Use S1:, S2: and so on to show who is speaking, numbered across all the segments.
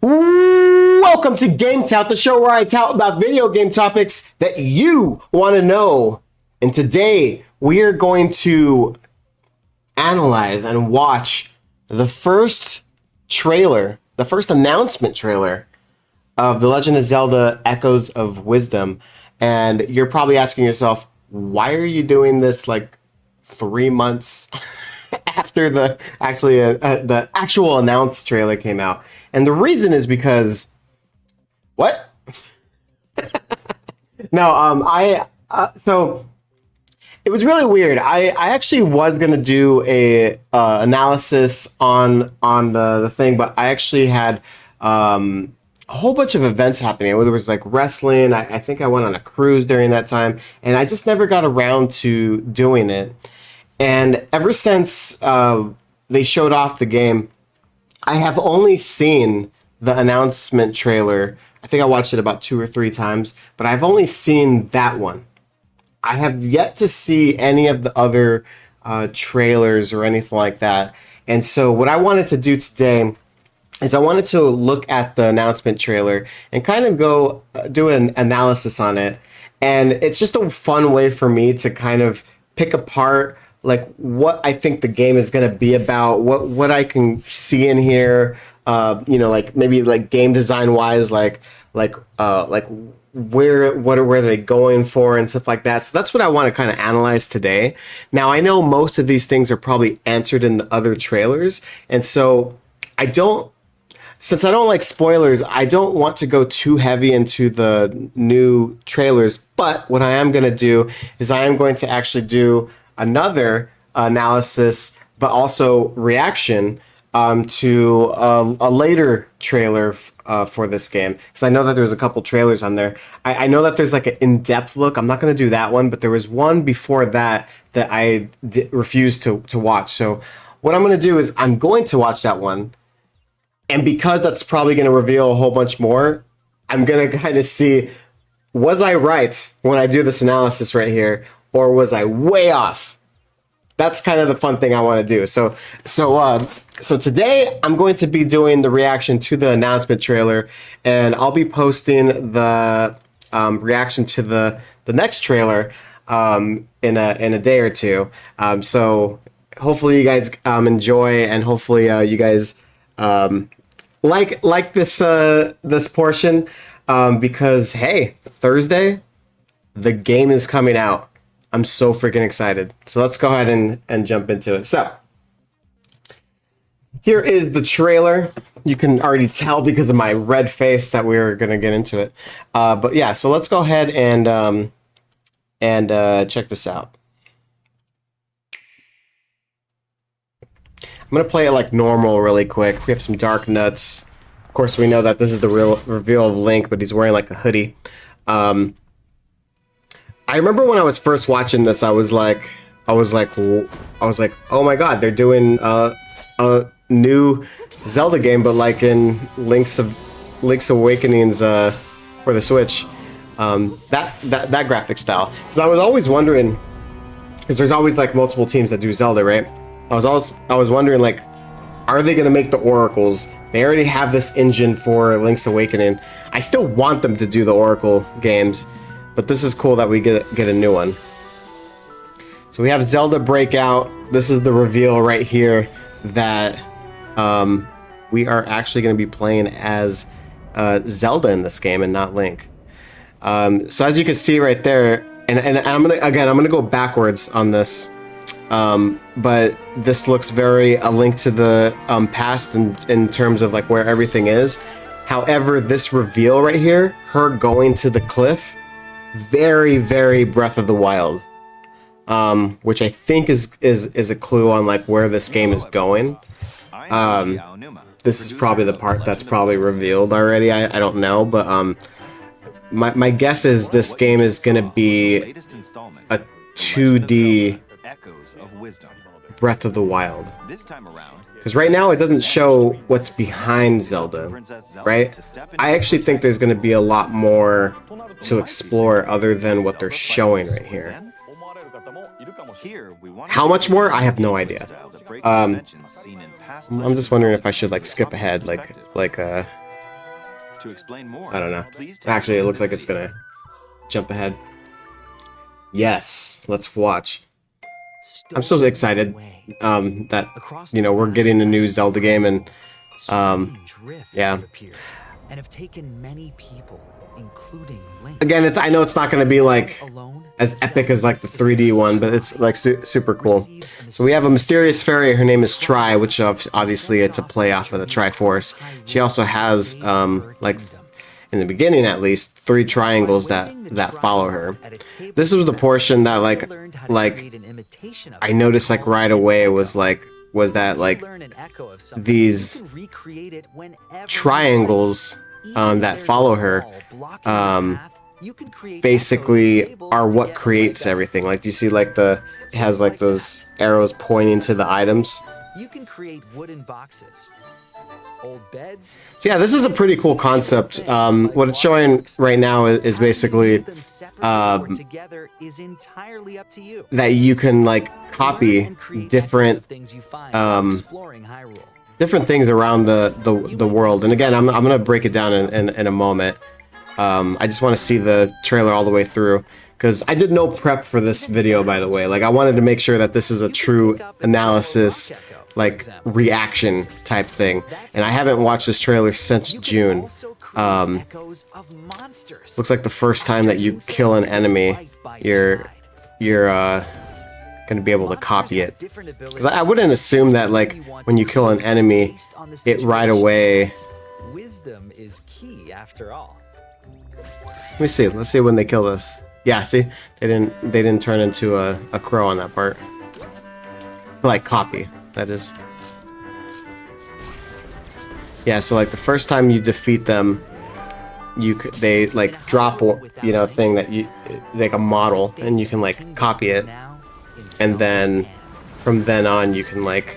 S1: Welcome to Gametout, the show where I tout about video game topics that you want to know. And today we are going to analyze and watch the first trailer, the first announcement trailer of The Legend of Zelda Echoes of Wisdom. And you're probably asking yourself, why are you doing this like 3 months after the actual announced trailer came out? And the reason is because what? No, so it was really weird. I actually was gonna do a analysis on the thing, but I actually had a whole bunch of events happening. There was like wrestling. I think I went on a cruise during that time, and I just never got around to doing it. And ever since they showed off the game, I have only seen the announcement trailer. I think I watched it about 2 or 3 times, but I've only seen that one. I have yet to see any of the other trailers or anything like that. And so what I wanted to do today is I wanted to look at the announcement trailer and kind of go do an analysis on it. And it's just a fun way for me to kind of pick apart like what I think the game is going to be about, what I can see in here, like maybe like game design wise, like where are they going for and stuff like that. So that's what I want to kind of analyze today. Now I know most of these things are probably answered in the other trailers, and so since I don't like spoilers, I don't want to go too heavy into the new trailers. But what I am going to do is I am going to actually do another analysis, but also reaction to a later trailer for this game, because I know that there's a couple trailers on there. I know that there's like an in-depth look. I'm not going to do that one, but there was one before that I refused to watch. So what I'm going to do is I'm going to watch that one, and because that's probably going to reveal a whole bunch more, I'm going to kind of see, was I right when I do this analysis right here, or was I way off? That's kind of the fun thing I want to do. So today I'm going to be doing the reaction to the announcement trailer, and I'll be posting the reaction to the next trailer in a day or two. So hopefully you guys enjoy, and hopefully you guys like this portion, because hey, Thursday the game is coming out. I'm so freaking excited. So let's go ahead and jump into it. So here is the trailer. You can already tell because of my red face that we're going to get into it. But yeah, so let's go ahead and check this out. I'm going to play it like normal really quick. We have some dark nuts. Of course, we know that this is the real reveal of Link, but he's wearing like a hoodie. I remember when I was first watching this, I was like, oh my god, they're doing a new Zelda game, but like in Link's Awakenings for the Switch. That graphic style. Because I was always wondering, because there's always like multiple teams that do Zelda, right? I was wondering, like, are they gonna make the Oracles? They already have this engine for Link's Awakening. I still want them to do the Oracle games, but this is cool that we get a new one. So we have Zelda Breakout. This is the reveal right here that we are actually going to be playing as Zelda in this game and not Link. So as you can see right there, and I'm gonna go backwards on this, but this looks very a Link to the past in terms of like where everything is. However, this reveal right here, her going to the cliff, very, very Breath of the Wild, which I think is a clue on like where this game is going. This is probably the part that's probably revealed already. I don't know, but my guess is this game is gonna be a 2D Breath of the Wild. Because right now it doesn't show what's behind Zelda, right? I actually think there's going to be a lot more to explore other than what they're showing right here. How much more? I have no idea. I'm just wondering if I should like skip ahead,
S2: To explain more,
S1: I don't know. Actually, it looks like it's gonna jump ahead. Yes, let's watch. I'm so excited that, you know, we're getting a new Zelda game, and yeah.
S3: And have taken many people, including Link.
S1: Again, I know it's not going to be like as epic as like the 3D one, but it's like super cool. So we have a mysterious fairy. Her name is Tri, which obviously it's a play off of the Triforce. She also has like in the beginning at least 3 triangles that follow her. This was the portion that like I noticed like right away was that like these triangles that follow her basically are what creates everything. Like, do you see like it has like those arrows pointing to the items?
S3: You can create wooden boxes, old beds.
S1: So yeah, this is a pretty cool concept. What it's showing right now is basically that you can like copy different things around the world. And again, I'm gonna break it down in a moment. I just want to see the trailer all the way through, because I did no prep for this video, by the way. Like, I wanted to make sure that this is a true analysis, like reaction type thing, and I haven't watched this trailer since June. Looks like the first time that you kill an enemy, you're gonna be able to copy it. Because I wouldn't assume that like when you kill an enemy, it right away.
S3: Wisdom is key after all.
S1: Let me see. Let's see when they kill us. Yeah, see, they didn't turn into a crow on that part. Like copy, that is. Yeah, so like the first time you defeat them, they like drop, you know, a thing that like a model, and you can like copy it, and then from then on you can like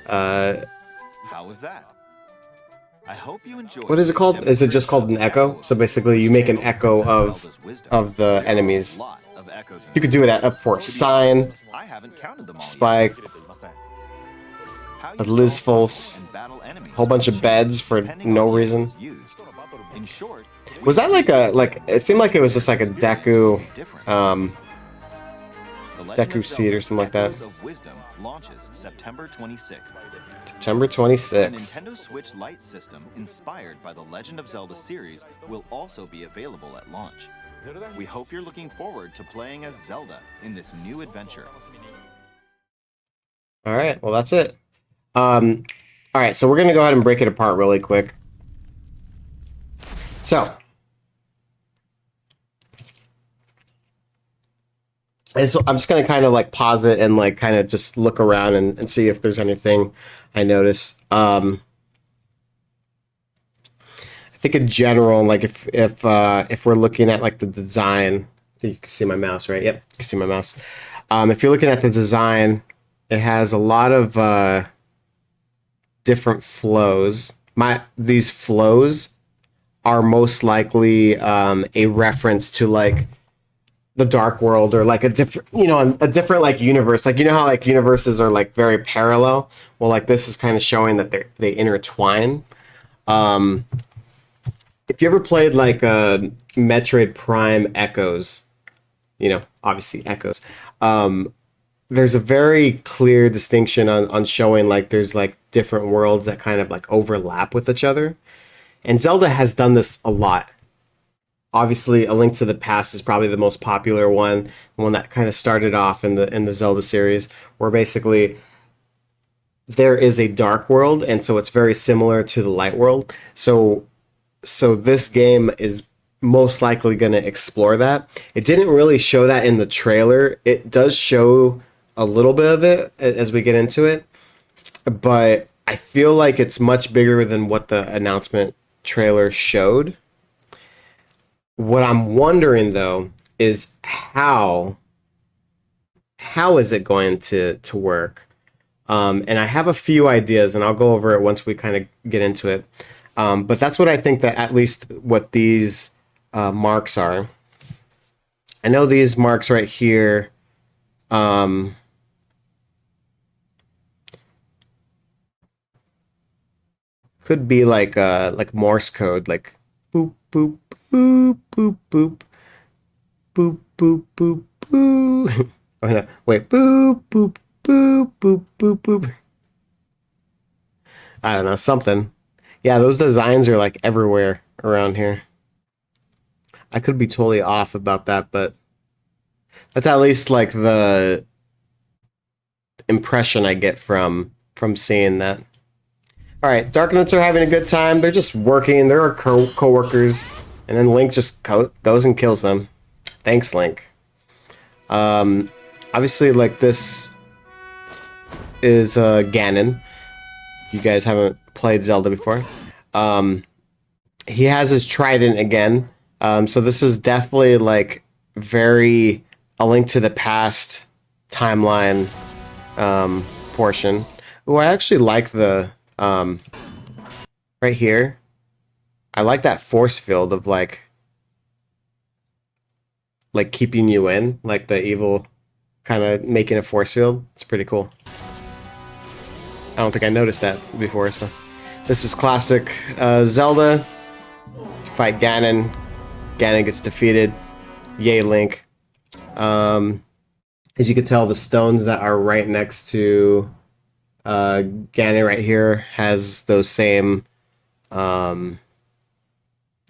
S2: How was that? I hope you enjoyed.
S1: What is it called? Is it just called an echo? So basically you make an echo of the enemies. You could do it up for a sign, spike, a Lizfulse, a whole bunch of beds for no reason. Was that like it seemed like it was just like a Deku Deku seed or something like that.
S2: Launches September 26th.
S1: September 26th.
S2: Nintendo Switch Lite system inspired by the Legend of Zelda series will also be available at launch. We hope you're looking forward to playing as Zelda in this new adventure.
S1: All right, well that's it. All right, so we're gonna go ahead and break it apart really quick. So, I'm just gonna kind of like pause it and like kind of just look around and see if there's anything I notice. I think in general, like if we're looking at like the design, I think you can see my mouse, right? Yep, you can see my mouse. If you're looking at the design, it has a lot of different flows. These flows are most likely a reference to like the Dark World, or like a different, you know, a different like universe. Like, you know how like universes are like very parallel? Well, like this is kind of showing that they intertwine. If you ever played like Metroid Prime Echoes, you know, obviously Echoes, there's a very clear distinction on showing like there's like different worlds that kind of like overlap with each other. And Zelda has done this a lot. Obviously, A Link to the Past is probably the most popular one, the one that kind of started off in the Zelda series, where basically there is a dark world, and so it's very similar to the light world. So this game is most likely going to explore that. It didn't really show that in the trailer. It does show a little bit of it as we get into it, but I feel like it's much bigger than what the announcement trailer showed. What I'm wondering though is how is it going to work? And I have a few ideas, and I'll go over it once we kind of get into it. But that's what I think, that at least what these marks are. I know these marks right here. could be like Morse code, like boop boop boop boop boop boop boop boop boop. Oh no, wait, boop boop boop boop boop boop. I don't know, something. Yeah, those designs are like everywhere around here. I could be totally off about that, but that's at least like the impression I get from seeing that. All right, Darknuts are having a good time. They're just working. They're our co-workers, and then Link just goes and kills them. Thanks, Link. Obviously, like this is Ganon. You guys haven't played Zelda before. He has his trident again. So this is definitely like very A Link to the Past timeline portion. Oh, I actually like the right here. I like that force field of like keeping you in, like the evil kind of making a force field. It's pretty cool. I don't think I noticed that before, so this is classic Zelda. You fight Ganon. Ganon gets defeated. Yay, Link. As you can tell, the stones that are right next to Ganon right here has those same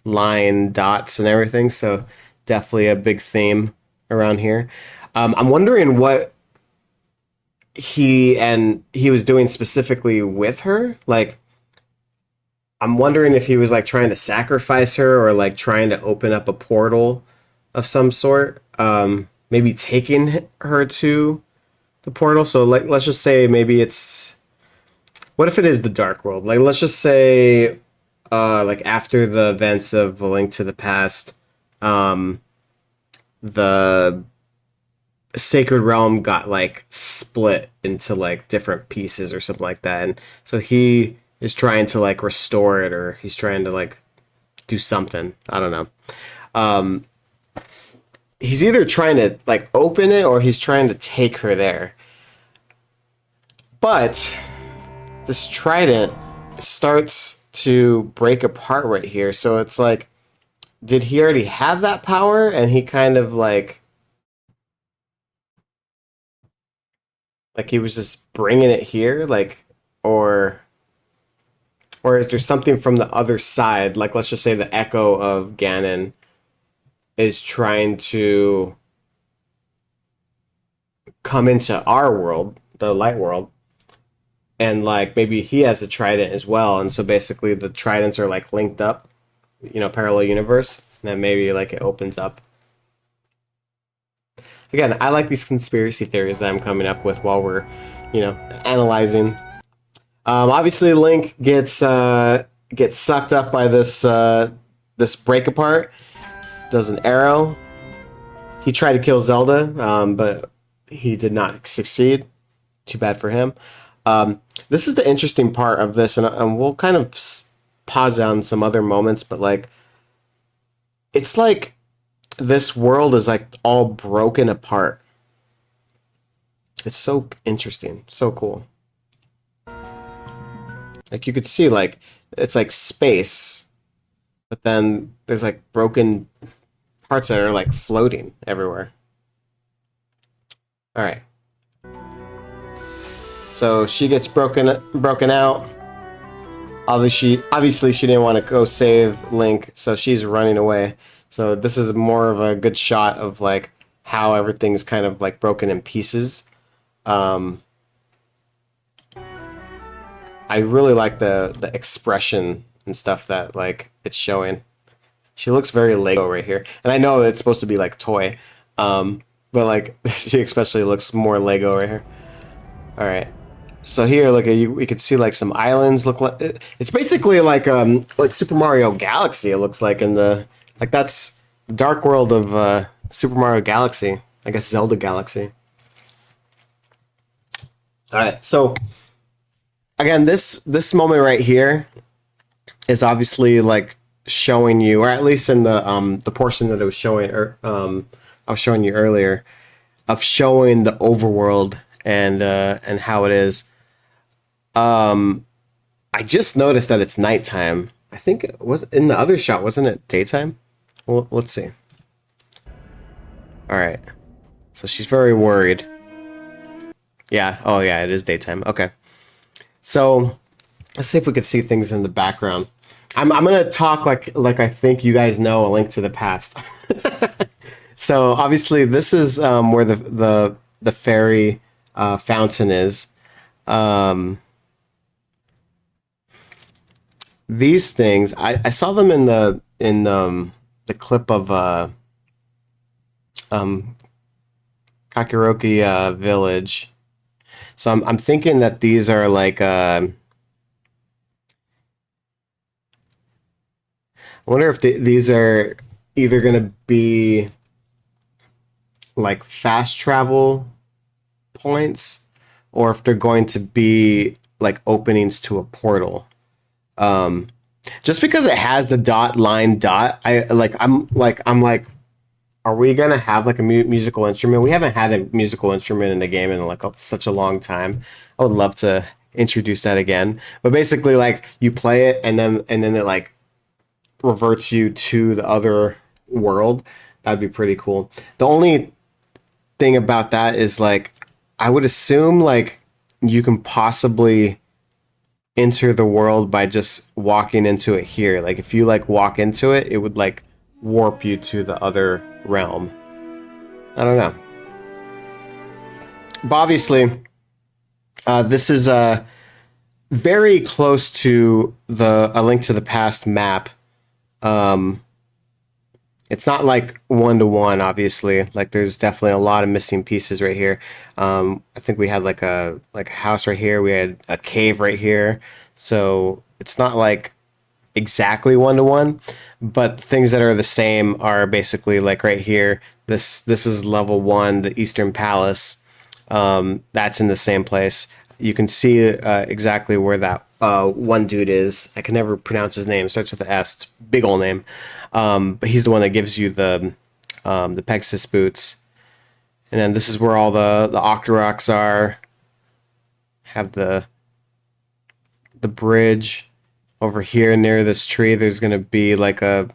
S1: line dots and everything, so definitely a big theme around here. I'm wondering what he was doing specifically with her. Like, I'm wondering if he was like trying to sacrifice her or like trying to open up a portal of some sort. Maybe taking her to the portal. So like, let's just say maybe it's, what if it is the Dark World? Like, let's just say like after the events of A Link to the Past, the Sacred Realm got like split into like different pieces or something like that, and so he is trying to like restore it, or he's trying to like do something. I don't know. He's either trying to like open it or he's trying to take her there. But this trident starts to break apart right here, so it's like, did he already have that power and he kind of like he was just bringing it here, like, or is there something from the other side? Like, let's just say the echo of Ganon is trying to come into our world, the light world, and like maybe he has a trident as well, and so basically the tridents are like linked up, you know, parallel universe, and then maybe like it opens up. Again, I like these conspiracy theories that I'm coming up with while we're, you know, analyzing. Obviously, Link gets sucked up by this this break apart. Does an arrow. He tried to kill Zelda, but he did not succeed. Too bad for him. This is the interesting part of this, and we'll kind of pause on some other moments, but like, it's like this world is like all broken apart. It's so interesting, so cool. Like, you could see like it's like space, but then there's like broken parts that are like floating everywhere. All right. So she gets broken out. Obviously she didn't want to go save Link, so she's running away. So this is more of a good shot of like how everything's kind of like broken in pieces. I really like the expression and stuff that like it's showing. She looks very Lego right here, and I know it's supposed to be like toy, but like she especially looks more Lego right here. All right. So here, look, we could see like some islands. Look like it's basically like Super Mario Galaxy. It looks like in the that's Dark World of Super Mario Galaxy. I guess Zelda Galaxy. All right. So again, this moment right here is obviously like showing you, or at least in the portion that I was showing, I was showing you earlier, of showing the overworld and how it is. I just noticed that it's nighttime. I think it was in the other shot, wasn't it daytime? Well, let's see. All right. So she's very worried. Yeah. Oh, yeah. It is daytime. Okay. So let's see if we could see things in the background. I'm gonna talk like I think you guys know A Link to the Past. So obviously this is where the fairy fountain is. These things I saw them in the clip of Kakiroki village. So I'm thinking that these are like I wonder if these are either gonna be like fast travel points or if they're going to be like openings to a portal. Just because it has the dot line dot, I'm like, are we gonna have like a musical instrument? We haven't had a musical instrument in the game in like such a long time. I would love to introduce that again. But basically, like you play it and then it like reverts you to the other world. That'd be pretty cool. The only thing about that is like I would assume like you can possibly enter the world by just walking into it here. Like if you like walk into it, it would like warp you to the other realm. I don't know. But obviously, this is very close to the A Link to the Past map. It's not like 1-to-1, obviously. Like there's definitely a lot of missing pieces right here. I think we had like a house right here. We had a cave right here. So it's not like exactly 1-to-1, but things that are the same are basically like right here. This is level 1, the Eastern Palace. That's in the same place. You can see exactly where that one dude is. I can never pronounce his name. It starts with an S. It's a big old name. But he's the one that gives you the Pegasus boots. And then this is where all the Octoroks are. Have the bridge over here near this tree. There's gonna be like a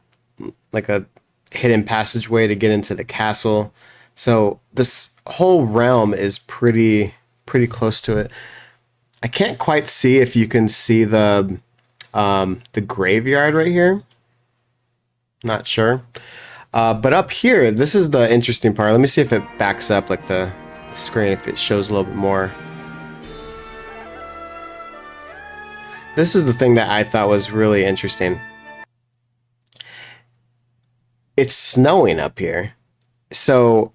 S1: hidden passageway to get into the castle. So this whole realm is pretty close to it. I can't quite see if you can see the graveyard right here. Not sure. But up here, this is the interesting part. Let me see if it backs up like the screen, if it shows a little bit more. This is the thing that I thought was really interesting. It's snowing up here. So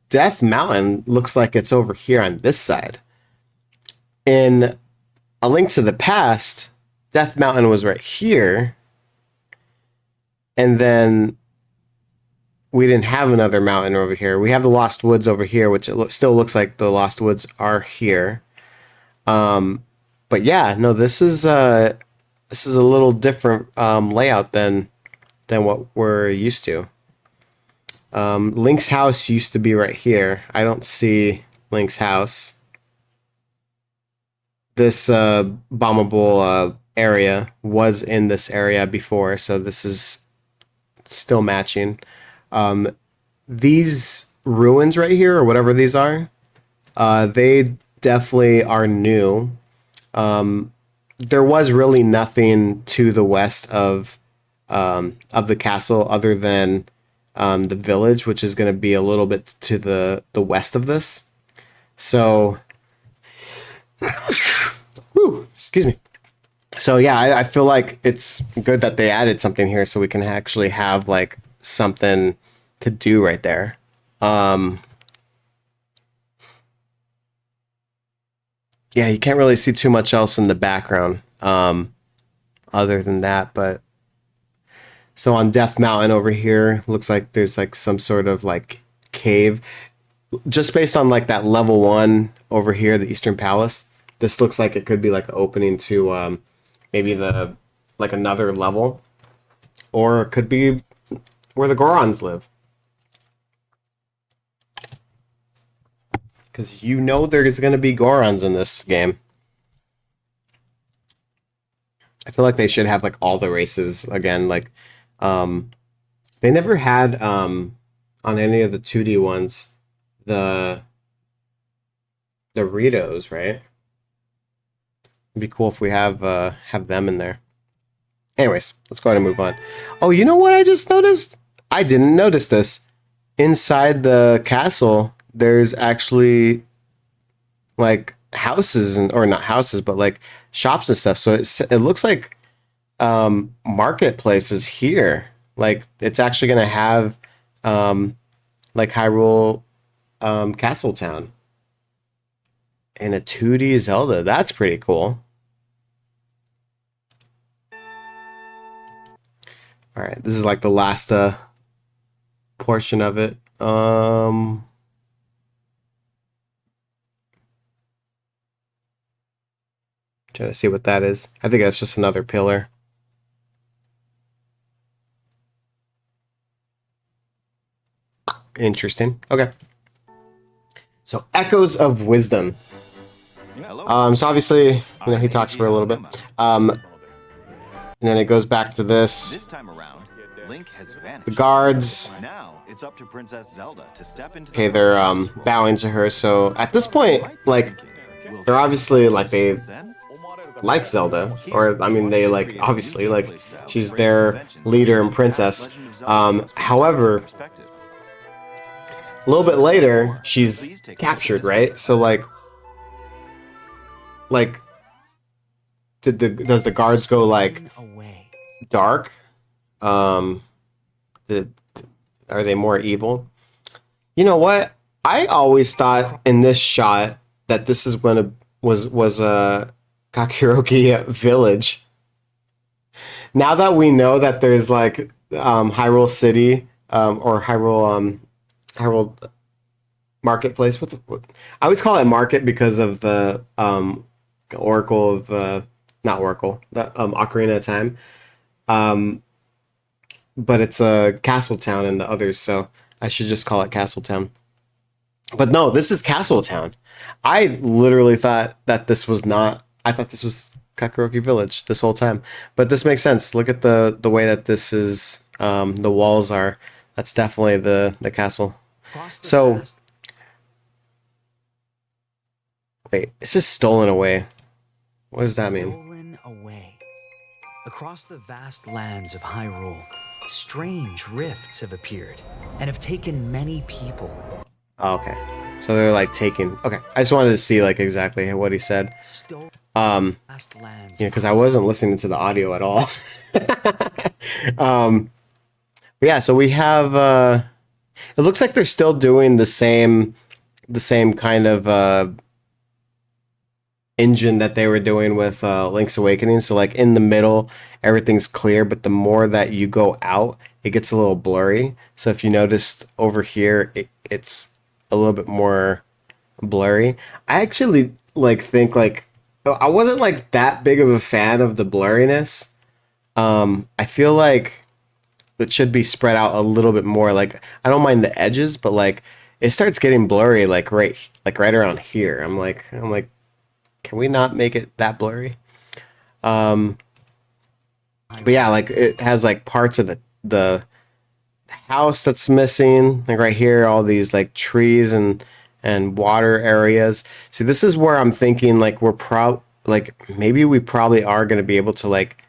S1: Death Mountain looks like it's over here on this side. In A Link to the Past, Death Mountain was right here. And then we didn't have another mountain over here. We have the Lost Woods over here, which still looks like the Lost Woods are here. But yeah, no, this is a little different layout than what we're used to. Link's house used to be right here. I don't see Link's house. This bombable area was in this area before, so this is still matching. These ruins right here, or whatever these are, they definitely are new. There was really nothing to the west of the castle other than the village, which is going to be a little bit to the west of this. So, whew, excuse me. So yeah, I feel like it's good that they added something here so we can actually have like something to do right there. Yeah, you can't really see too much else in the background other than that. But so on Death Mountain over here, looks like there's like some sort of like cave. Just based on like that level 1 over here, the Eastern Palace, this looks like it could be like an opening to maybe like another level, or it could be where the Gorons live. Because you know there's going to be Gorons in this game. I feel like they should have like all the races again. Like, they never had on any of the 2D ones the Doritos, right? It'd be cool if we have them in there. Anyways, let's go ahead and move on. Oh, you know what I just noticed? I didn't notice this. Inside the castle, there's actually like houses and or not houses, but like shops and stuff. So it looks like marketplaces here. Like it's actually gonna have like Hyrule Castle Town in a 2D Zelda. That's pretty cool. All right, this is like the last portion of it. Trying to see what that is. I think that's just another pillar. Interesting. Okay. So Echoes of Wisdom. So obviously, he talks for a little bit. And then it goes back to this.
S2: This time around, Link has vanished.
S1: The guards.
S2: Now it's up to Princess Zelda to step into
S1: Okay, they're bowing to her. So at this point, like, they're obviously like they like Zelda, or I mean, they like obviously like she's their leader and princess. However, a little bit later, she's captured, right? So like does the guards go like dark? Are they more evil? You know what? I always thought in this shot that this is when was Kakuroki Village. Now that we know that there's like Hyrule City or Hyrule Marketplace. What I always call it Market because of the Oracle of not Oracle, the Ocarina of Time. But it's a Castle Town in the others, so I should just call it Castle Town. But no, this is Castle Town. I literally thought that this was not. I thought this was Kakuroki Village this whole time. But this makes sense. Look at the way that this is. The walls are. That's definitely the castle. So wait, it says stolen away. What does that mean?
S3: Stolen away. Across the vast lands of Hyrule, strange rifts have appeared and have taken many people.
S1: Oh, okay. So they're like taking. Okay, I just wanted to see like exactly what he said. Because I wasn't listening to the audio at all. Yeah, so we have. It looks like they're still doing the same kind of engine that they were doing with Link's Awakening. So like in the middle, everything's clear, but the more that you go out, it gets a little blurry. So if you noticed over here, it's a little bit more blurry. I actually think I wasn't like that big of a fan of the blurriness. I feel like it should be spread out a little bit more. Like I don't mind the edges, but like it starts getting blurry like right around here. I'm like, can we not make it that blurry? But yeah, like it has like parts of the house that's missing. Like right here, all these like trees and water areas. See, this is where I'm thinking like maybe we probably are going to be able to like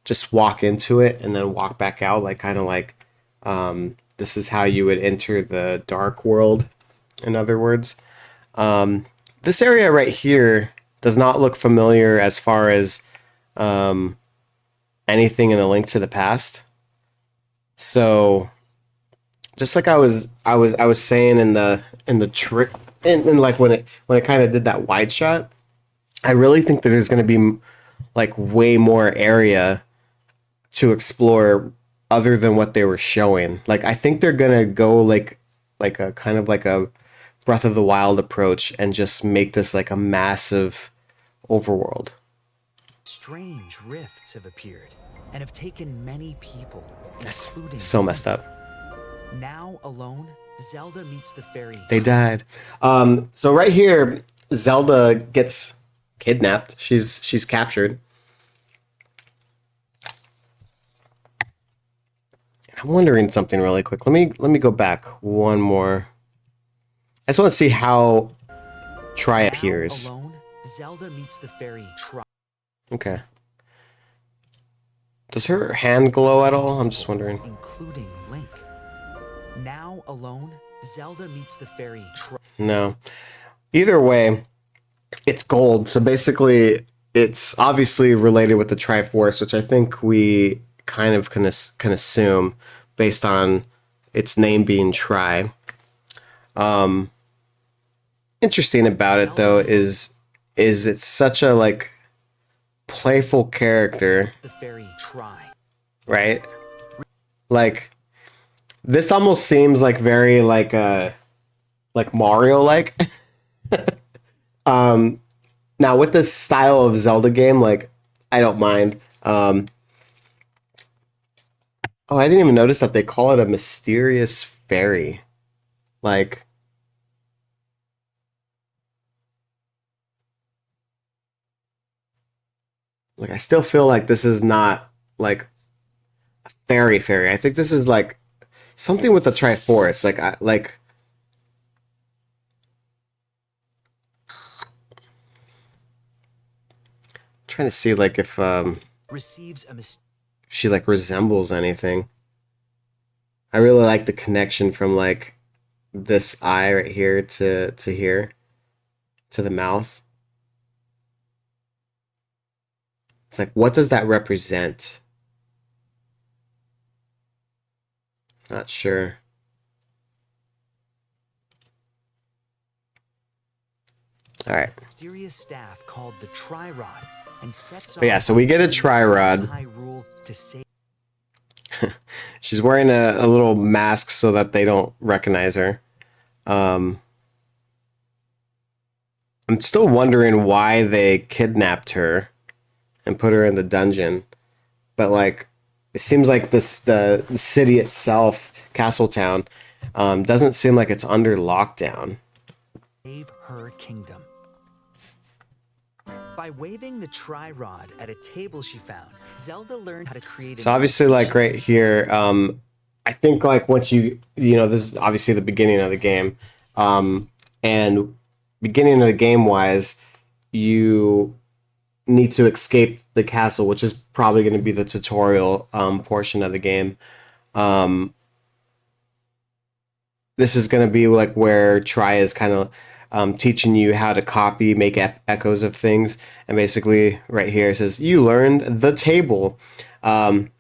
S1: just walk into it and then walk back out, like kind of like this is how you would enter the dark world, in other words. This area right here does not look familiar as far as anything in A Link to the Past. So just like I was saying in the trick and like when it kind of did that wide shot, I really think that there's going to be like way more area to explore other than what they were showing. Like I think they're gonna go like a kind of like a Breath of the Wild approach and just make this like a massive overworld.
S3: Strange rifts have appeared and have taken many people.
S1: That's so messed up.
S3: Now alone, Zelda meets the fairy.
S1: They died. So right here, Zelda gets kidnapped. She's captured. I'm wondering something really quick. Let me go back one more. I just want to see how Tri appears.
S3: Now alone, Zelda meets the fairy Tri.
S1: Okay. Does her hand glow at all? I'm just wondering.
S3: Including Link. Now alone, Zelda meets the fairy Tri.
S1: No. Either way, it's gold. So basically, it's obviously related with the Triforce, which I think we kind of can assume based on its name being Tri. Interesting about it though is it's such a like playful character,
S3: The fairy Tri.
S1: right? Like this almost seems like very like Mario like. Now with this style of Zelda game, like I don't mind. Oh, I didn't even notice that they call it a mysterious fairy. Like I still feel like this is not like a fairy. I think this is like something with the Triforce. Like I like trying to see like if
S3: Receives a
S1: she like resembles anything. I really like the connection from like this eye right here to here to the mouth. It's like what does that represent? Not sure. All right.
S3: mysterious staff called the Tri-Rod and sets
S1: But yeah,
S3: off
S1: so we get a
S3: to
S1: Tri-Rod.
S3: Hyrule to save.
S1: She's wearing a little mask so that they don't recognize her. I'm still wondering why they kidnapped her and put her in the dungeon. But like, it seems like the city itself, Castletown, doesn't seem like it's under lockdown.
S3: Save her kingdom. By waving the Tri-Rod at a table she found, Zelda learned how to create.
S1: So obviously, like right here, I think like once you know, this is obviously the beginning of the game, and beginning of the game wise, you need to escape the castle, which is probably going to be the tutorial portion of the game. This is going to be like where Tri is kind of teaching you how to copy, make echoes of things, and basically right here it says you learned the table.
S3: Called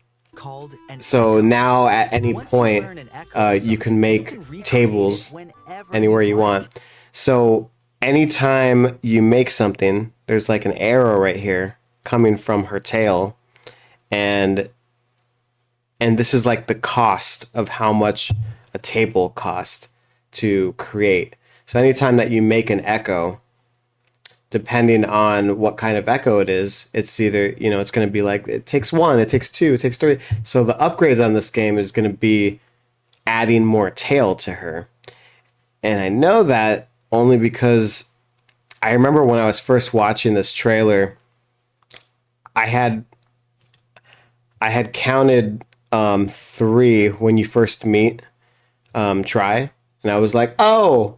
S3: an
S1: So
S3: echo.
S1: now at any
S3: Once you
S1: point,
S3: learn an echo of
S1: you can
S3: something,
S1: make
S3: recreate
S1: tables
S3: it whenever
S1: anywhere you
S3: like.
S1: want. So anytime you make something, there's like an arrow right here coming from her tail, and this is like the cost of how much a table cost to create. So anytime that you make an echo, depending on what kind of echo it is, it's either, you know, it's going to be like it takes 1, it takes 2, it takes 3. So the upgrades on this game is going to be adding more tail to her. And I know that only because I remember when I was first watching this trailer, I had counted 3 when you first meet Tri, and I was like, oh,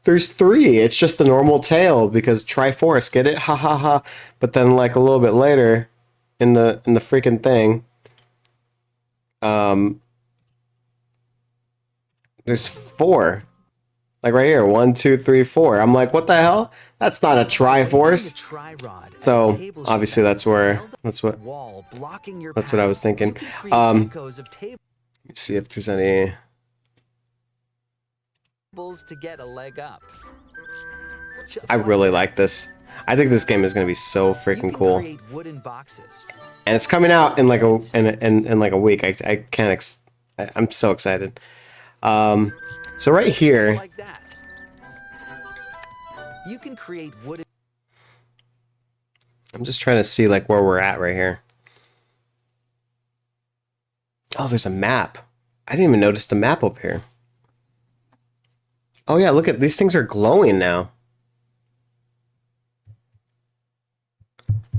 S1: there's 3. It's just a normal tail because Triforce, get it? Ha ha ha. But then like a little bit later in the freaking thing, there's 4. Like right here, 1, 2, 3, 4. I'm like, what the hell? That's not a Triforce. So obviously that's what I was thinking. Let's see if there's any.
S3: To get a leg up.
S1: I really like this. I think this game is going to be so freaking cool.
S3: Create wooden boxes.
S1: And it's coming out in like a in like a week. I can't. I'm so excited. So right here.
S3: Just like that. You can create wooden.
S1: I'm just trying to see like where we're at right here. Oh, there's a map. I didn't even notice the map up here. Oh yeah, look at these things are glowing now.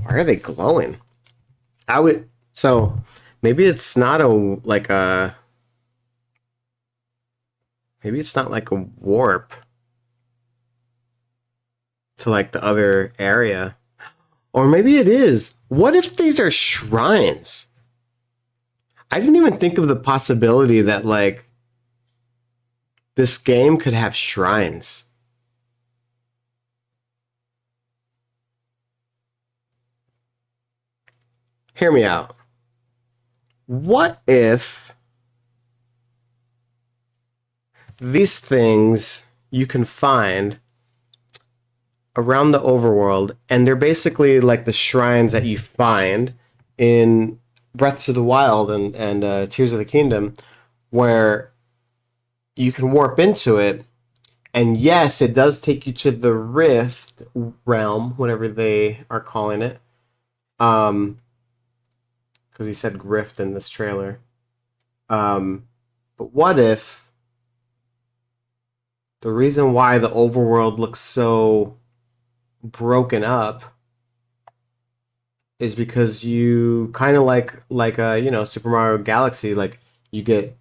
S1: Why are they glowing? So maybe it's not a like a Maybe it's not like a warp to like the other area. Or maybe it is. What if these are shrines? I didn't even think of the possibility that like this game could have shrines. Hear me out. What if these things you can find around the overworld, and they're basically like the shrines that you find in Breath of the Wild and Tears of the Kingdom, where you can warp into it, and yes, it does take you to the Rift realm, whatever they are calling it, because he said Grift in this trailer. But what if the reason why the overworld looks so broken up is because you kind of like Super Mario Galaxy, like you get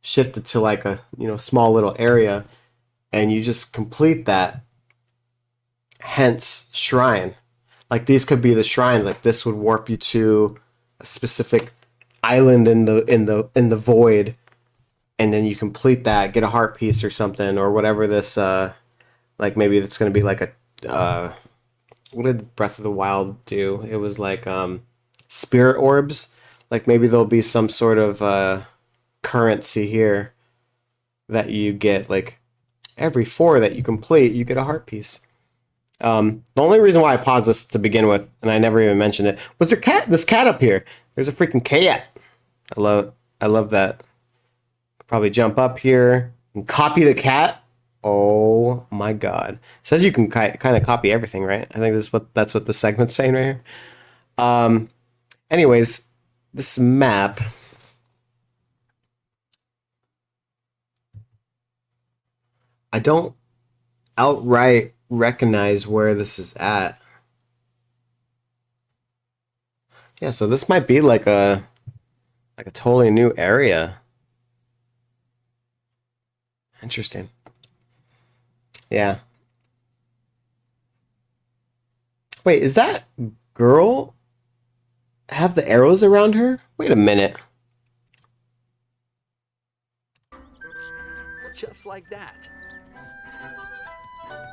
S1: shifted to like a small little area and you just complete that, hence shrine. Like these could be the shrines. Like this would warp you to a specific island in the void, and then you complete that, get a heart piece or something, or whatever this like maybe it's going to be like a what did Breath of the Wild do? It was like spirit orbs. Like maybe there'll be some sort of currency here that you get, like every 4 that you complete, you get a heart piece. The only reason why I paused this to begin with, and I never even mentioned it, was this cat up here. There's a freaking cat. I love that. Probably jump up here and copy the cat. Oh my god. It says you can kind of copy everything, right? I think that's what the segment's saying right here. Anyways, this map, I don't outright recognize where this is at. Yeah, so this might be like a totally new area. Interesting. Yeah. Wait, is that girl have the arrows around her? Wait a minute.
S3: Just like that.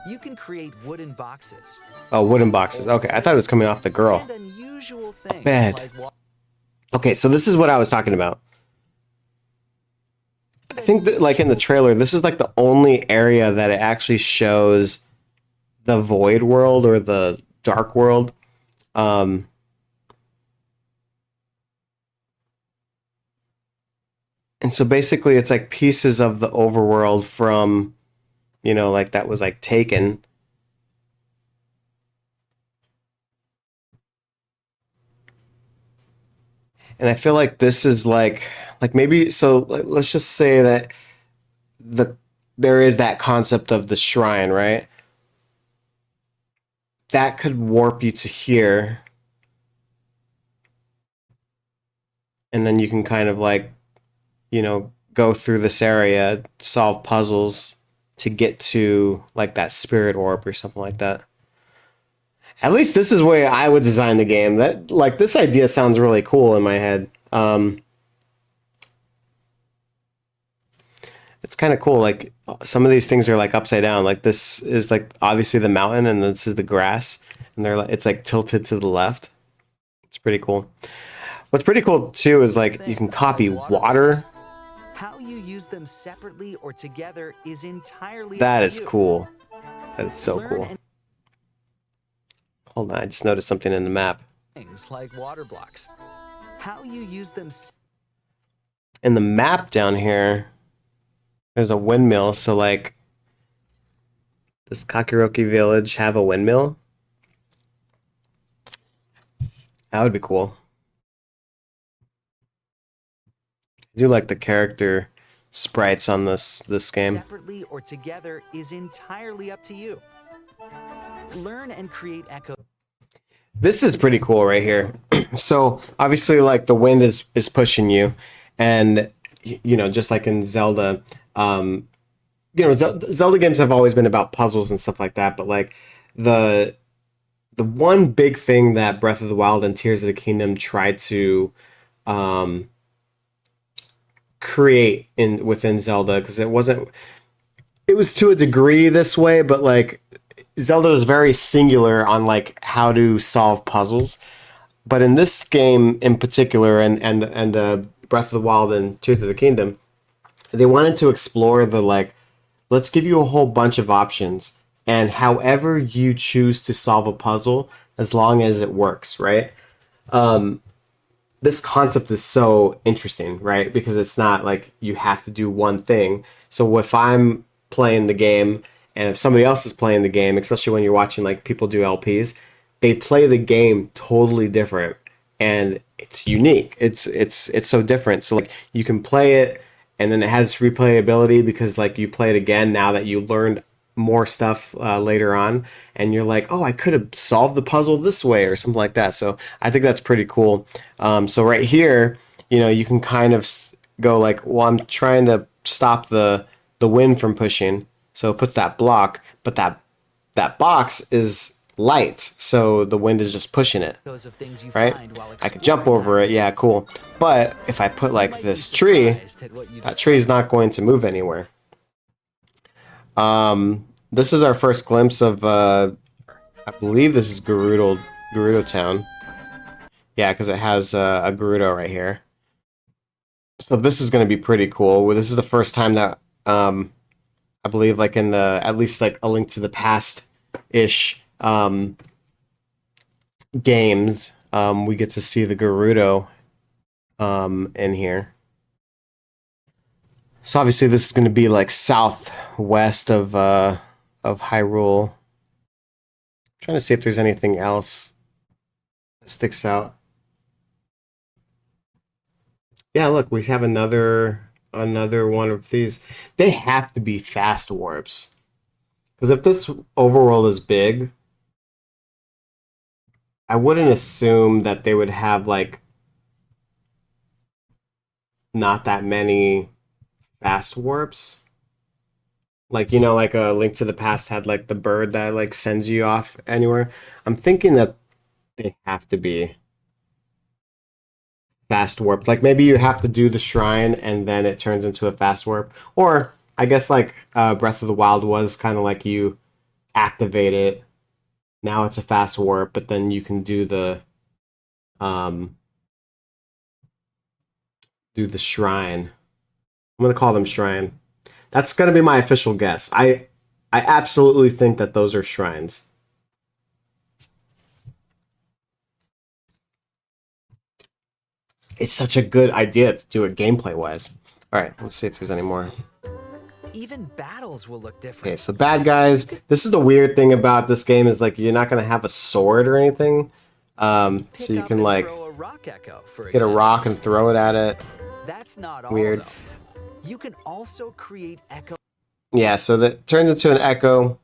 S3: You can create wooden boxes.
S1: Oh, wooden boxes. Okay, I thought it was coming off the girl.
S3: And unusual things
S1: Bed.
S3: like
S1: Okay, so this is what I was talking about. I think that, like in the trailer, this is like the only area that it actually shows the void world or the dark world. And so basically it's like pieces of the overworld from, like that was like taken. And I feel like this is like maybe, so like, let's just say that there is that concept of the shrine, right? That could warp you to here. And then you can kind of like, go through this area, solve puzzles to get to like that spirit orb or something like that. At least this is where I would design the game. That like this idea sounds really cool in my head. It's kind of cool. Like some of these things are like upside down. Like this is like obviously the mountain, and this is the grass, and it's like tilted to the left. It's pretty cool. What's pretty cool too is like you can copy water.
S3: How you use them separately or together is entirely
S1: That
S3: up
S1: is
S3: to you.
S1: cool. That is so
S3: Learn
S1: cool. Hold on, I just noticed something in the map.
S3: things like water blocks. How you use them
S1: In the map down here, there's a windmill. So like, does Kakiroki Village have a windmill? That would be cool. I do like the character sprites on this game.
S3: separately or together is entirely up to you. Learn and create echo.
S1: This is pretty cool right here. So obviously like the wind is pushing you, and just like in Zelda, you know, Zelda games have always been about puzzles and stuff like that, but like the the one big thing that Breath of the Wild and Tears of the Kingdom tried to um, create in within Zelda, because it was to a degree this way, but like Zelda is very singular on like how to solve puzzles. But in this game in particular, and Breath of the Wild and Tears of the Kingdom, they wanted to explore the like, let's give you a whole bunch of options, and however you choose to solve a puzzle, as long as it works, right? This concept is so interesting, right? Because it's not like you have to do one thing. So if I'm playing the game and if somebody else is playing the game, especially when you're watching like people do LPs, they play the game totally different and it's unique. It's so different. So like you can play it and then it has replayability because like you play it again now that you learned more stuff later on, and you're like, oh, I could have solved the puzzle this way or something like that. So I think that's pretty cool. So right here, you know, you can kind of go like, well, I'm trying to stop the wind from pushing, so it puts that block, but that box is light, so the wind is just pushing it, right? I could jump over it, yeah, cool. But if I put like this tree, that tree is not going to move anywhere. This is our first glimpse of, I believe this is Gerudo Town. Yeah, because it has a Gerudo right here. So this is going to be pretty cool. This is the first time that, I believe, like in the, at least like A Link to the Past-ish games, we get to see the Gerudo in here. So obviously this is going to be like southwest of Hyrule. I'm trying to see if there's anything else that sticks out. Yeah, look, we have another one of these. They have to be fast warps. Because if this overworld is big, I wouldn't assume that they would have like not that many fast warps. Like, you know, like A Link to the Past had like the bird that like sends you off anywhere. I'm thinking that they have to be fast warp. Like maybe you have to do the shrine and then it turns into a fast warp. Or I guess like Breath of the Wild was kind of like you activate it. Now it's a fast warp, but then you can do the shrine. I'm gonna call them shrine. That's gonna be my official guess. I absolutely think that those are shrines. It's such a good idea to do it gameplay wise. All right, let's see if there's any more.
S3: Even battles will look different.
S1: Okay, so bad guys. This is the weird thing about this game is like you're not gonna have a sword or anything. So you can like get a rock and throw it at it.
S3: That's not
S1: weird.
S3: All, you can also create echoes
S1: Yeah, so that turns into an echo.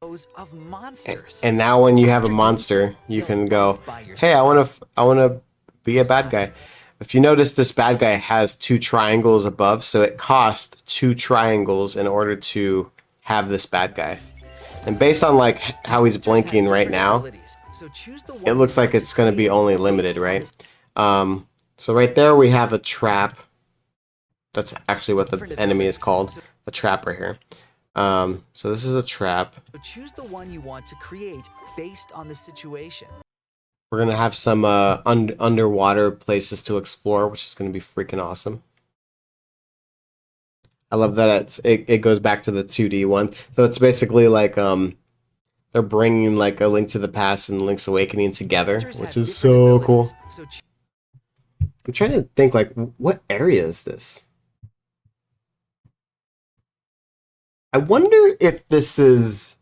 S3: of monsters.
S1: And now when you have a monster, you can go, hey, I wanna be a bad guy. If you notice, this bad guy has 2 triangles above, so it cost 2 triangles in order to have this bad guy. And based on like how he's blinking right now, it looks like it's going to be only limited, right? So right there we have a trap. That's actually what the enemy is called, a trap right here. So this is a trap.
S3: So choose the one you want to create based on the situation.
S1: We're going to have some underwater places to explore, which is going to be freaking awesome. I love that it goes back to the 2D one. So it's basically like they're bringing like A Link to the Past and Link's Awakening together, which is so cool. I'm trying to think like, what area is this? I wonder if this is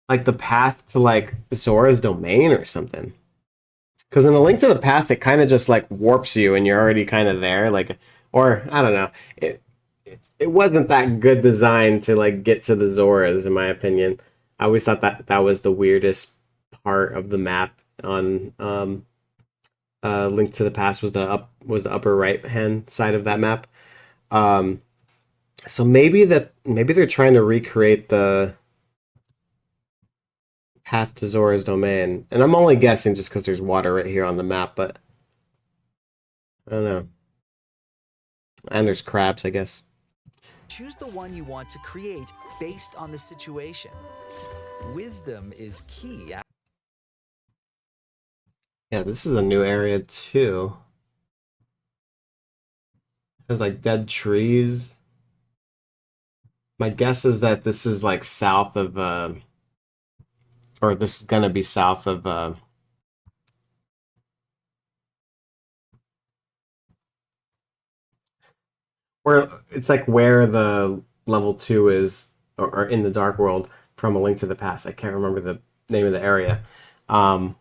S1: like the path to like Zora's domain or something. Because in A Link to the Past, it kind of just like warps you and you're already kind of there. Like, or I don't know. It wasn't that good design to like get to the Zoras, in my opinion. I always thought that was the weirdest part of the map on Link to the Past was the upper right hand side of that map. So maybe they're trying to recreate the Path to Zora's Domain, and I'm only guessing just because there's water right here on the map, but I don't know. And there's crabs, I guess.
S3: Choose the one you want to create based on the situation. Wisdom is key.
S1: Yeah, this is a new area too. There's like dead trees. My guess is that this is like south of, or this is gonna be south of, where it's like where the level 2 is, or in the Dark World from A Link to the Past. I can't remember the name of the area. My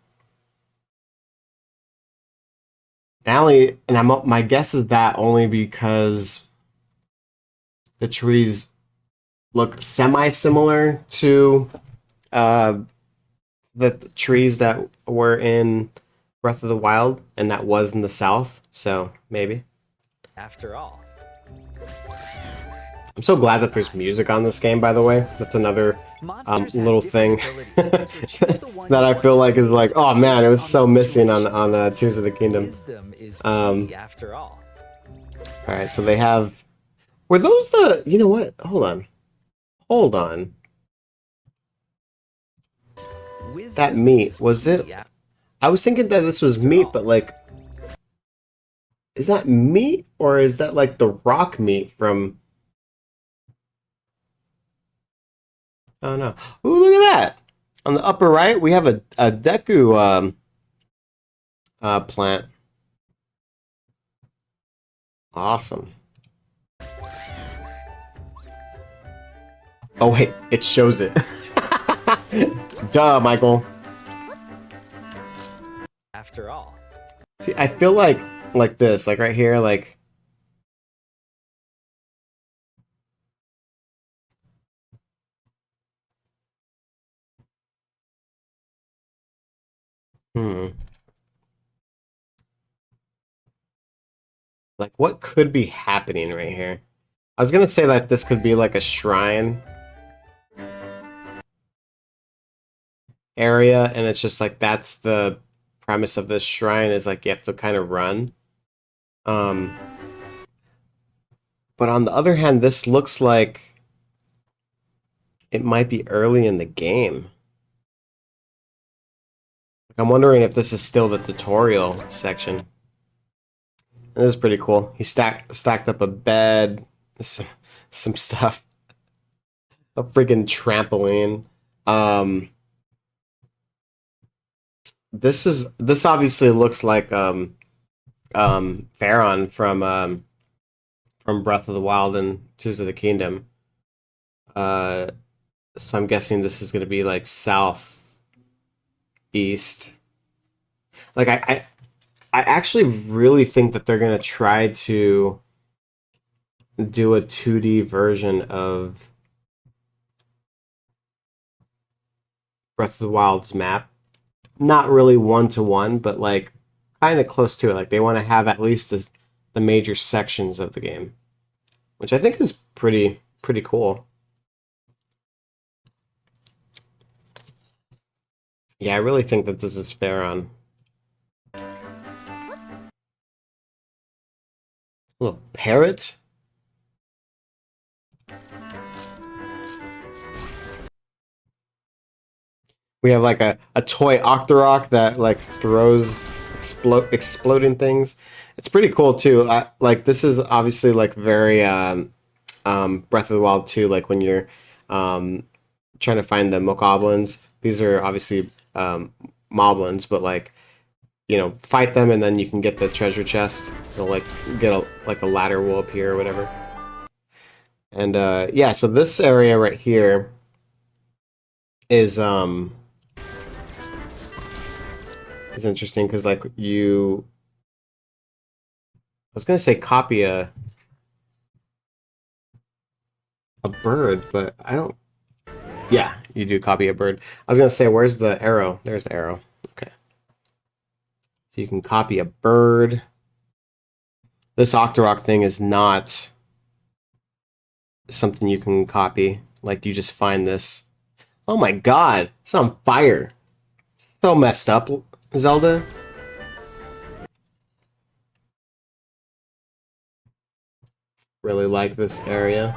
S1: guess is that only because the trees look semi-similar to the trees that were in Breath of the Wild, and that was in the south. So maybe.
S3: After all.
S1: I'm so glad that there's music on this game, by the way. That's another little thing that I feel like is like, oh man, it was so missing on Tears of the Kingdom.
S3: After all.
S1: All right, so they have. Were those the? You know what? Hold on. That meat, was it? I was thinking that this was meat, but like, is that meat or is that like the rock meat from? Oh no! Ooh, look at that! On the upper right, we have a Deku plant. Awesome. Oh wait, it shows it. Duh, Michael.
S3: After all.
S1: See, I feel like this, like right here, like. Like, what could be happening right here? I was gonna say that this could be like a shrine area, and it's just like that's the premise of this shrine is like you have to kind of run. But on the other hand, this looks like it might be early in the game. I'm wondering if this is still the tutorial section. This is pretty cool. He stacked up a bed, some stuff, a freaking trampoline. This obviously looks like Baron from Breath of the Wild and Tears of the Kingdom. So I'm guessing this is gonna be like south east. Like I actually really think that they're gonna try to do a 2D version of Breath of the Wild's map. Not really one-to-one, but like kind of close to it. Like they want to have at least the major sections of the game, which I think is pretty cool. Yeah, I really think that this is Pharaon. Little parrot. We have like a toy Octorok that like throws exploding things. It's pretty cool too. Like this is obviously like very Breath of the Wild 2, like when you're trying to find the mokoblins. These are obviously moblins, but like, you know, fight them and then you can get the treasure chest. They'll like get a ladder will appear or whatever. And yeah, so this area right here is interesting because like I was gonna say copy a bird, but I don't. Yeah, you do copy a bird. I was gonna say, where's the arrow? There's the arrow. Okay. So you can copy a bird. This Octorok thing is not something you can copy. Like, you just find this. Oh my god, it's on fire. So messed up, Zelda. Really like this area.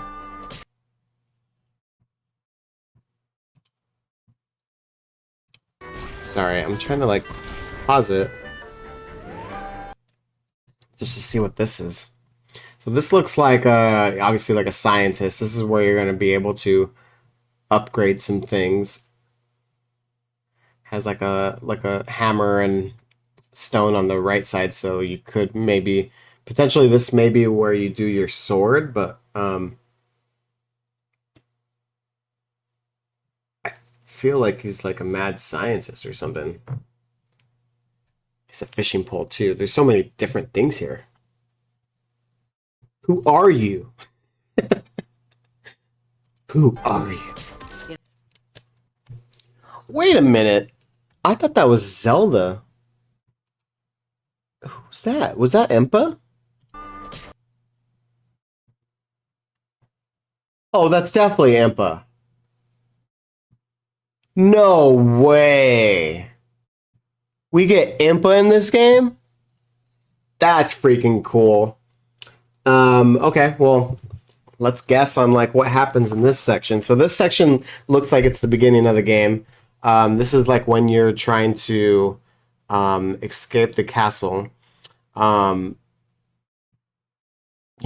S1: Sorry, I'm trying to like pause it just to see what this is. So this looks like obviously like a scientist. This is where you're going to be able to upgrade some things. Has like a hammer and stone on the right side, so you could maybe potentially this may be where you do your sword, but I feel like he's like a mad scientist or something. It's a fishing pole too. There's so many different things here. Who are you? Who are you? Wait a minute. I thought that was Zelda. Who's that? Was that Impa? Oh, that's definitely Impa. No way. We get Impa in this game? That's freaking cool. Okay, well, let's guess on like what happens in this section. So this section looks like it's the beginning of the game. This is like when you're trying to escape the castle. You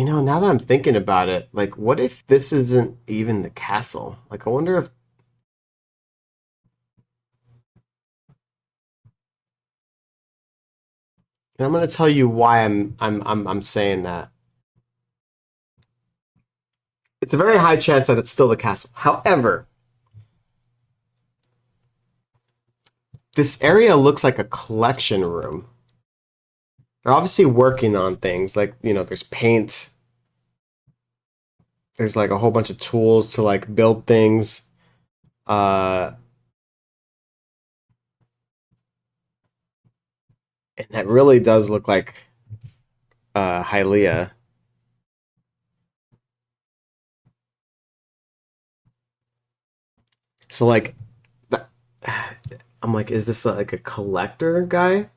S1: know, now that I'm thinking about it, like, what if this isn't even the castle? Like, I wonder if and I'm gonna tell you why I'm saying that. It's a very high chance that it's still the castle. However, this area looks like a collection room. They're obviously working on things like, you know, there's paint. There's like a whole bunch of tools to like build things. And that really does look like Hylia. So like I'm like, is this like a collector guy?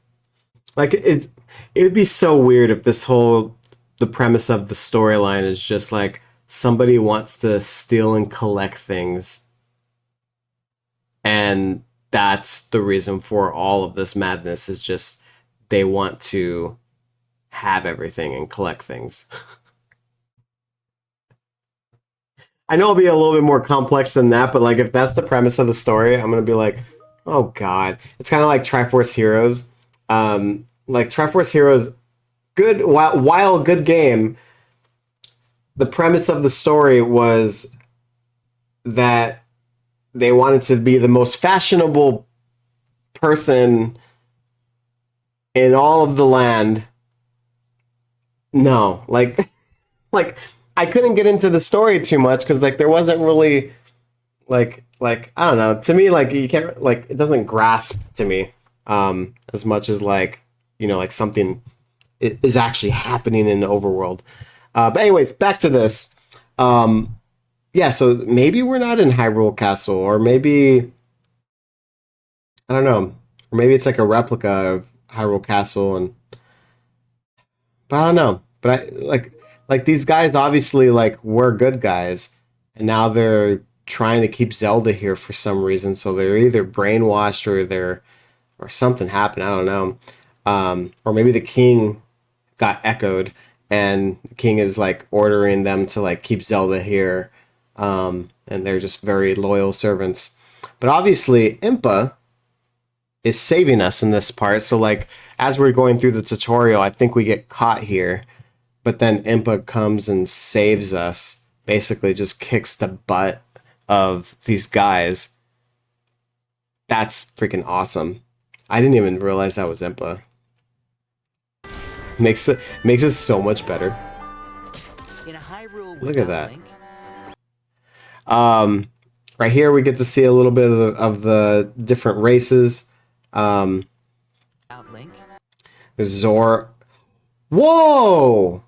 S1: Like it would be so weird if the premise of the storyline is just like somebody wants to steal and collect things, and that's the reason for all of this madness is just they want to have everything and collect things. I know it'll be a little bit more complex than that, but like if that's the premise of the story, I'm gonna be like, oh god. It's kind of like Triforce Heroes. Like Triforce Heroes, good while good game. The premise of the story was that they wanted to be the most fashionable person in all of the land. No, like I couldn't get into the story too much because like there wasn't really like I don't know. To me, like you can't like it doesn't grasp to me as much as like you know like something is actually happening in the overworld. But anyways, back to this. Yeah, so maybe we're not in Hyrule Castle, or maybe I don't know, or maybe it's like a replica of Hyrule Castle, and but I don't know. But I like these guys obviously like were good guys, and now they're trying to keep Zelda here for some reason. So they're either brainwashed or they're or something happened. I don't know. Or maybe the king got echoed, and the king is like ordering them to like keep Zelda here, and they're just very loyal servants. But obviously, Impa is saving us in this part. So like as we're going through the tutorial, I think we get caught here, but then Impa comes and saves us. Basically, just kicks the butt of these guys. That's freaking awesome. I didn't even realize that was Impa. Makes it so much better.
S3: In Hyrule
S1: Look at
S3: without
S1: that.
S3: Link,
S1: Right here we get to see a little bit of the different races.
S3: without Link,
S1: Zora. Whoa!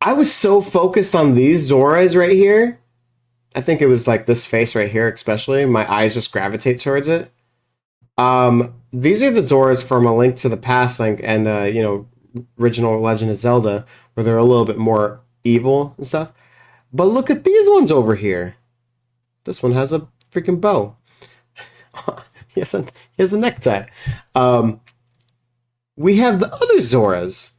S1: I was so focused on these Zoras right here. I think it was like this face right here, especially. My eyes just gravitate towards it. These are the Zoras from A Link to the Past, like, and you know, original Legend of Zelda, where they're a little bit more evil and stuff. But look at these ones over here. This one has a freaking bow. he has a necktie. We have the other Zoras.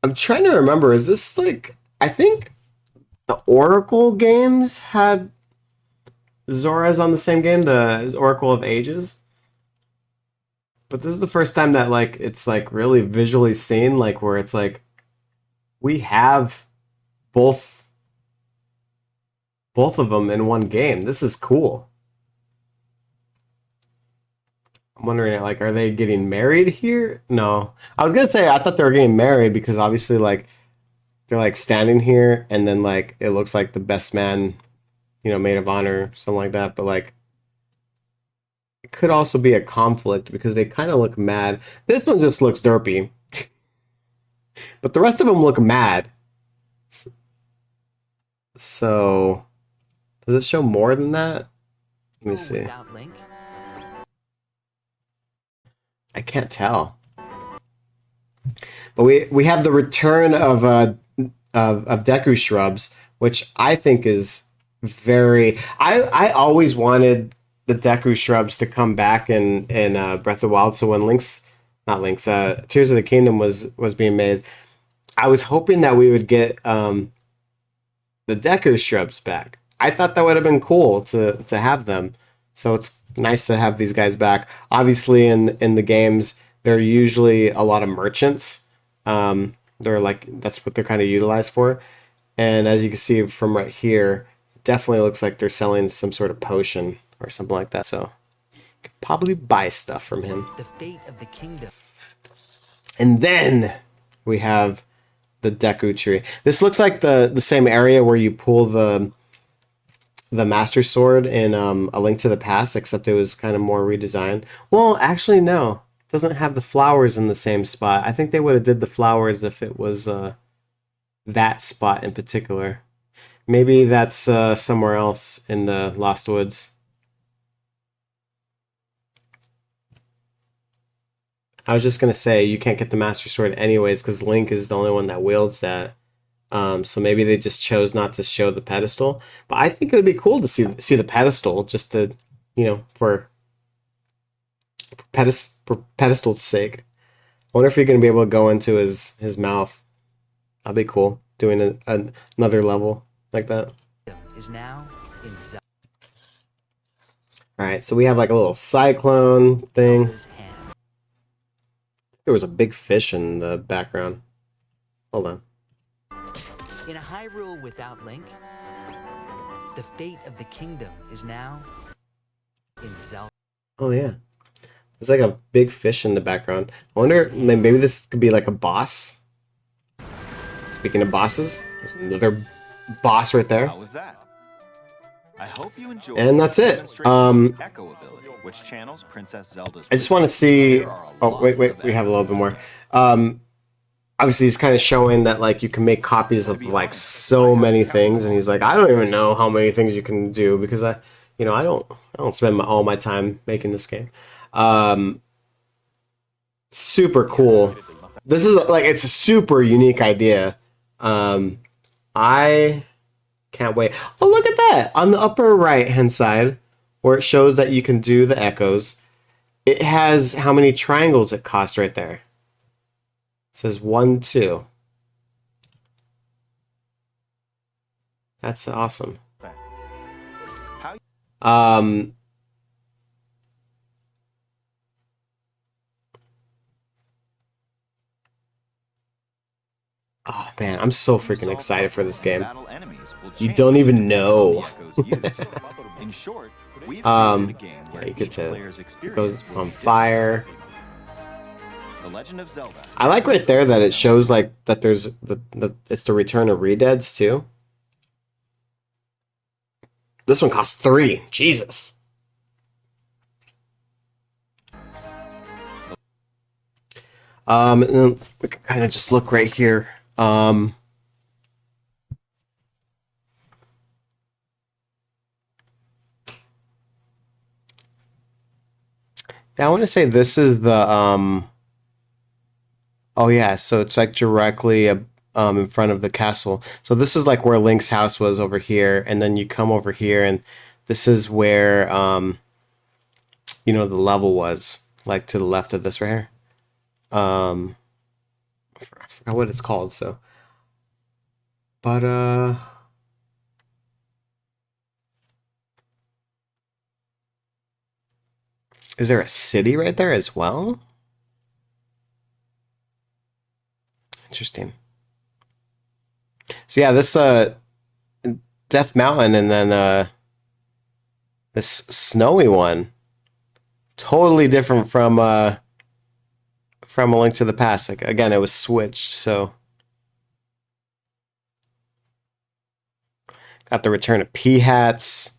S1: I'm trying to remember, is this like, I think the Oracle games had Zoras on the same game, the Oracle of Ages. But this is the first time that like it's like really visually seen, like where it's like we have both of them in one game. This is cool. I'm wondering, like, are they getting married here? No. I was gonna say I thought they were getting married because obviously like they're like standing here and then like it looks like the best man, you know, maid of honor, something like that. But like it could also be a conflict because they kind of look mad. This one just looks derpy. But the rest of them look mad. So does it show more than that? Let me see. I can't tell. But we have the return of Deku shrubs, which I think is very. I always wanted the Deku shrubs to come back in Breath of the Wild. So when Tears of the Kingdom was being made, I was hoping that we would get the Deku shrubs back. I thought that would have been cool to have them. So it's nice to have these guys back. Obviously, in the games, they're usually a lot of merchants. They're like, that's what they're kind of utilized for. And as you can see from right here, it definitely looks like they're selling some sort of potion or something like that. So you could probably buy stuff from him.
S3: The fate of the kingdom.
S1: And then we have the Deku tree. This looks like the same area where you pull the Master Sword in A Link to the Past, except it was kind of more redesigned. Well, actually, no. It doesn't have the flowers in the same spot. I think they would have did the flowers if it was that spot in particular. Maybe that's somewhere else in the Lost Woods. I was just going to say, you can't get the Master Sword anyways, because Link is the only one that wields that. So maybe they just chose not to show the pedestal. But I think it would be cool to see the pedestal, just to, you know, for pedestal's sake. I wonder if you're going to be able to go into his mouth. That'd be cool, doing another level like that.
S3: Is now in
S1: Alright, so we have like a little cyclone thing.
S3: Zelda's hands.
S1: There was a big fish in the background. Hold on.
S3: In a Hyrule without Link, the fate of the kingdom is now in Zelda.
S1: Oh yeah. There's like a big fish in the background. I wonder, maybe this could be like a boss. Speaking of bosses, there's another boss right there.
S2: How was that? I hope you enjoyed.
S1: And that's it.
S2: Echo ability, which channels Princess Zelda's.
S1: I just want to see. Oh wait, we have a little bit more. Obviously, he's kind of showing that like you can make copies of like so many things, and he's like, I don't even know how many things you can do because I don't spend all my time making this game. Super cool. This is like, it's a super unique idea. I can't wait. Oh, look at that on the upper right hand side where it shows that you can do the echoes. It has how many triangles it costs right there. It says 1, 2. That's awesome. Oh man, I'm so freaking excited for this game. You don't even know.
S2: In short, we've
S1: Yeah,
S2: created a game where
S1: you could
S2: each
S1: say
S2: player's
S1: it
S2: experience
S1: goes
S2: will
S1: on
S2: be different.
S1: fire.
S2: The Legend of Zelda.
S1: I like right there that it shows like that there's it's the return of Redeads too. This one costs 3. Jesus. And then we can kind of just look right here. Yeah, I want to say this is the oh yeah, so it's like directly in front of the castle. So this is like where Link's house was over here, and then you come over here, and this is where you know, the level was, like to the left of this right here. I forgot what it's called. So, but is there a city right there as well? Interesting. So yeah, this Death Mountain, and then this snowy one, totally different from A Link to the Past. Like again, it was switched, so got the return of pea hats.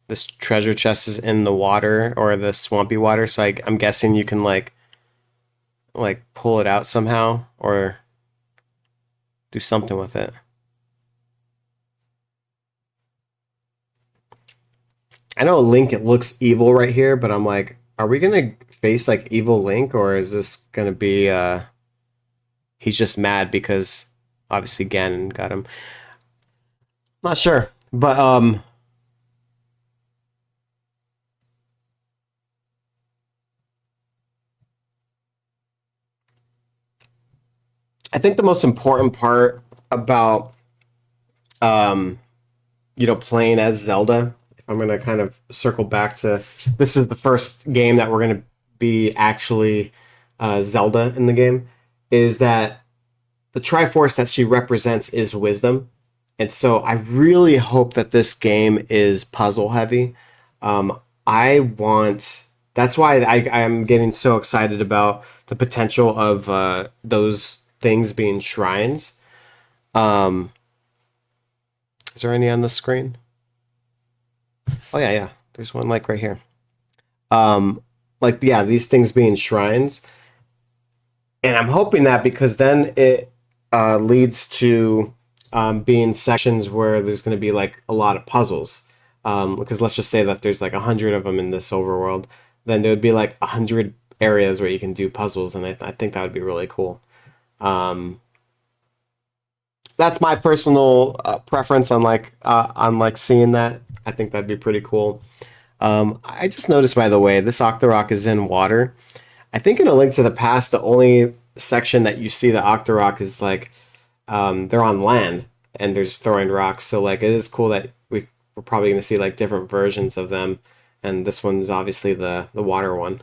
S1: This treasure chest is in the water, or the swampy water, so I'm guessing you can like pull it out somehow or do something with it. I know Link, it looks evil right here, but I'm like, are we gonna face like evil Link, or is this gonna be he's just mad because obviously Ganon got him? Not sure, but I think the most important part about you know, playing as Zelda, if I'm gonna kind of circle back to, this is the first game that we're gonna be actually Zelda in the game, is that the Triforce that she represents is wisdom. And so I really hope that this game is puzzle heavy. That's why I'm getting so excited about the potential of those things being shrines. Is there any on the screen? Oh yeah. There's one like right here. Like yeah, these things being shrines. And I'm hoping that, because then it leads to being sections where there's going to be like a lot of puzzles. Because let's just say that there's like 100 of them in this overworld, then there would be like 100 areas where you can do puzzles, and I think that would be really cool. That's my personal preference on like seeing that. I think that'd be pretty cool. I just noticed, by the way, this Octorok is in water. I think in A Link to the Past, the only section that you see the Octorok is like they're on land and they're just throwing rocks. So like it is cool that we're probably going to see like different versions of them, and this one's obviously the water one.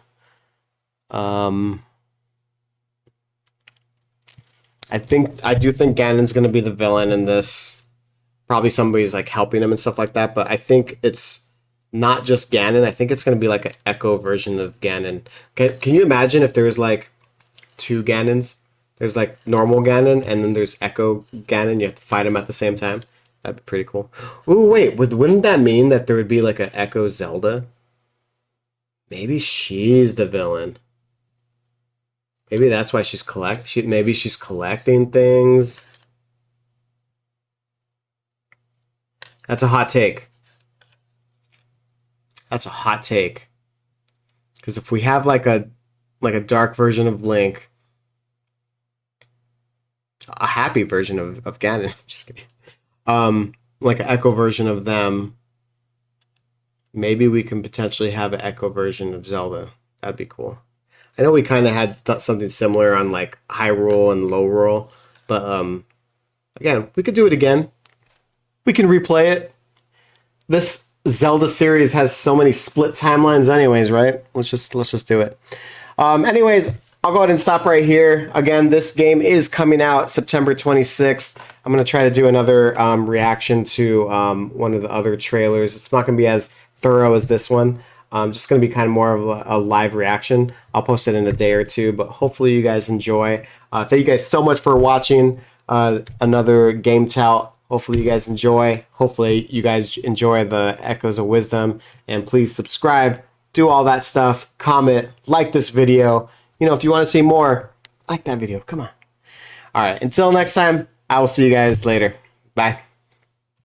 S1: I do think Ganon's going to be the villain in this. Probably somebody's like helping him and stuff like that, but I think it's not just Ganon. I think it's going to be like an echo version of Ganon. Can you imagine if there was like 2 Ganons? There's like normal Ganon, and then there's Echo Ganon. You have to fight him at the same time. That'd be pretty cool. Ooh, wait, wouldn't that mean that there would be like an Echo Zelda? Maybe she's the villain. Maybe that's why maybe she's collecting things. That's a hot take. That's a hot take. Because if we have like a dark version of Link, a happy version of Ganon, just kidding. Like an Echo version of them, maybe we can potentially have an Echo version of Zelda. That'd be cool. I know we kind of had something similar on like Hyrule and Lowrule, but again, we could do it again. We can replay it. This Zelda series has so many split timelines anyways, right? Let's just do it. Anyways, I'll go ahead and stop right here. Again, this game is coming out September 26th. I'm going to try to do another reaction to one of the other trailers. It's not going to be as thorough as this one. Just going to be kind of more of a live reaction. I'll post it in a day or two, but hopefully you guys enjoy. Thank you guys so much for watching another Gametout. Hopefully you guys enjoy. Hopefully you guys enjoy the Echoes of Wisdom. And please subscribe, do all that stuff, comment, like this video. You know, if you want to see more, like that video. Come on. All right, until next time, I will see you guys later. Bye.